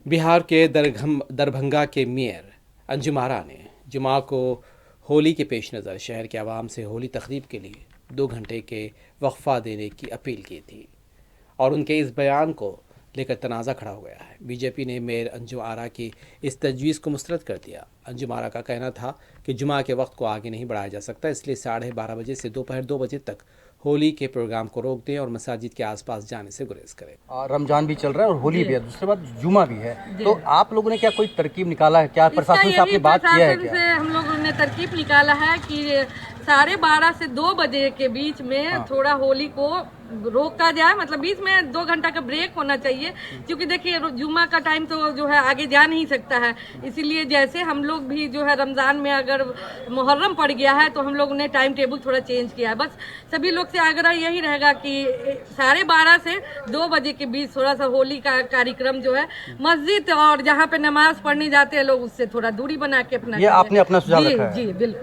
बिहार के दरभंगा के मेयर अंजुम आरा ने जुमा को होली के पेश नज़र शहर के आवाम से होली तकरीब के लिए 2 घंटे के वक्फा देने की अपील की थी और उनके इस बयान को लेकर तनाज़ा खड़ा हो गया है। बीजेपी ने मेयर अंजुम आरा की इस तजवीज़ को मुस्तरद कर दिया। अंजुम आरा का कहना था कि जुमा के वक्त को आगे नहीं बढ़ाया जा सकता, इसलिए 12:30 बजे से दोपहर 2 बजे तक होली के प्रोग्राम को रोक दें और मसाजिद के आसपास जाने से गुरेज करें। रमजान भी चल रहा है और होली भी है, दूसरी बात जुमा भी है, तो आप लोगों ने क्या कोई तरकीब निकाला है? क्या प्रशासन से आपने बात किया है? से हम लोगों ने तरकीब निकाला है कि 12:30 से 2 बजे के बीच में थोड़ा होली को रोका जाए, मतलब बीच में 2 घंटा का ब्रेक होना चाहिए, क्योंकि देखिए जुम्मा का टाइम तो जो है आगे जा नहीं सकता है। इसीलिए जैसे हम लोग भी जो है रमजान में अगर मुहर्रम पड़ गया है तो हम लोगों ने टाइम टेबल थोड़ा चेंज किया है। बस सभी लोग से आग्रह यही रहेगा कि 12:30 से 2 बजे के बीच थोड़ा सा होली का कार्यक्रम जो है मस्जिद और जहाँ पे नमाज पढ़ने जाते हैं लोग उससे थोड़ा दूरी बना के अपना ये आपने अपना सुझाव रखा है। जी बिल्कुल।